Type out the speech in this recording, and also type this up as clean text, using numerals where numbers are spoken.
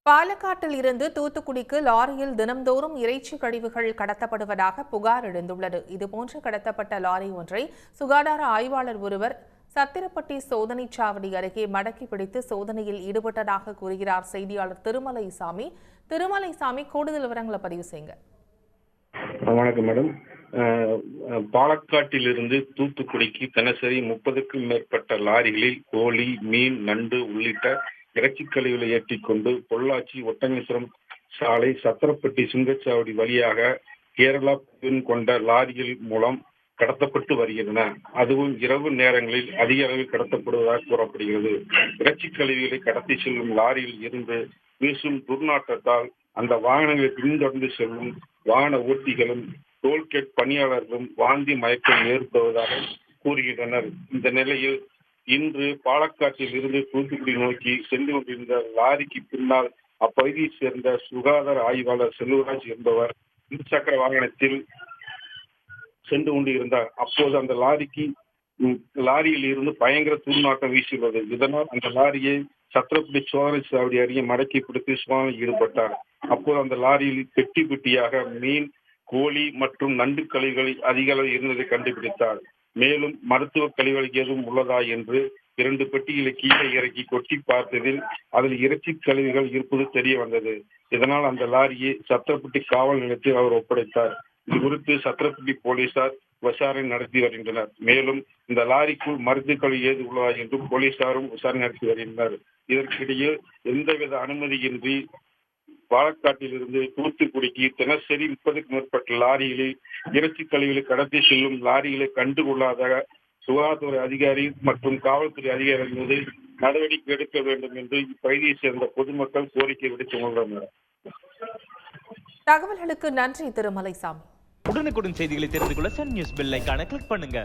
பாலக்காட்டில் இருந்து தூத்துக்குடிக்கு லாரியில் தினம்தோறும் இறைச்சி கழிவுகள் கடத்தப்படுவதாக புகார் எழுந்துள்ளது. இதுபோன்று கடத்தப்பட்ட லாரி ஒன்றை சுகாதார ஆய்வாளர் ஒருவர் சத்திரப்பட்டி சோதனைச் சாவடி அருகே மடக்கி பிடித்து சோதனையில் ஈடுபட்டதாக கூறுகிறார் செய்தியாளர் திருமலைசாமி. திருமலைசாமி, கூடுதல் விவரங்களை பதிவு செய்யுங்க. வணக்கம் மேடம். பாலக்காட்டில் இருந்து தூத்துக்குடிக்கு தினசரி 30க்கும் மேற்பட்ட லாரிகளில் கோழி, மீன், நண்டு உள்ளிட்ட இறைச்சி கழிவுகளை ஏற்றிக்கொண்டு பொள்ளாச்சி ஒட்டமேஸ்வரம் சாலை சத்திரப்பட்டி சுங்கச்சாவடி வழியாக கேரளா கொண்ட லாரிகள் மூலம் கடத்தப்பட்டு வருகின்றன. அதுவும் இரவு நேரங்களில் அதிக அளவில் கடத்தப்படுவதாக கூறப்படுகிறது. இறைச்சி கழிவுகளை கடத்தி செல்லும் லாரியில் இருந்து வீசும் துர்நாற்றத்தால் அந்த வாகனங்களை பின்தொடர்ந்து செல்லும் வாகன ஓட்டிகளும் டோல்கேட் பணியாளர்களும் வாந்தி மயக்கம் ஏற்படுவதாக கூறுகின்றனர். இந்த நிலையில் இன்று பாலக்காட்டில் இருந்து தூத்துக்குடி நோக்கி சென்று கொண்டிருந்த லாரிக்கு பின்னால் அப்பகுதியைச் சேர்ந்த சுகாதார ஆய்வாளர் செல்வராஜ் என்பவர் இருசக்கர வாகனத்தில் சென்று கொண்டிருந்தார். அப்போது அந்த லாரியில் இருந்து பயங்கர துர்நாற்றம் வீசியுள்ளது. இதனால் அந்த லாரியை சத்திரப்பட்டி சோதனை சாவடி அருகே மடக்கி பிடித்து சோதனையில் ஈடுபட்டார். அப்போது அந்த லாரியில் பெட்டி பெட்டியாக மீன், கோழி மற்றும் நண்டு கழிவுகள் அதிக அளவில் இருந்ததை கண்டுபிடித்தார். மேலும் மருத்துவ கழிவுகள் எதுவும் உள்ளதா என்று 2 பெட்டிகளை கீழே இறக்கி கொட்டி பார்த்ததில் அதில் இறைச்சி கழிவுகள் இருப்பது தெரிய வந்தது. இதனால் அந்த லாரியை சத்திரப்பட்டி காவல் நிலையத்தில் அவர் ஒப்படைத்தார். இது குறித்து சத்திரப்பட்டி போலீசார் விசாரணை நடத்தி வருகின்றனர். மேலும் இந்த லாரிக்குள் மருந்து கழிவு ஏது உள்ளதா என்றும் போலீசாரும் விசாரணை நடத்தி வருகின்றனர். இதற்கிடையில் எந்தவித அனுமதியின்றி பாலக்காட்டில் இருந்து தூத்துக்குடிக்கு தினசரி 30க்கும் மேற்பட்ட லாரிகளில் இறைச்சி கழிவுகளை கடத்தி செல்லும் லாரிகளை கண்டுகொள்ளாத சுகாதாரத்துறை அதிகாரி மற்றும் காவல்துறை அதிகாரிகள் மீது நடவடிக்கை எடுக்க வேண்டும் என்று இப்பகுதியை சேர்ந்த பொதுமக்கள் கோரிக்கை விடுத்துள்ளனர். தகவல்களுக்கு நன்றி திருமலைசாமி. உடனுக்குடன் செய்திகளை தெரிந்து கொள்ள சன் நியூஸ் பெல் ஐகானை கிளிக் பண்ணுங்க.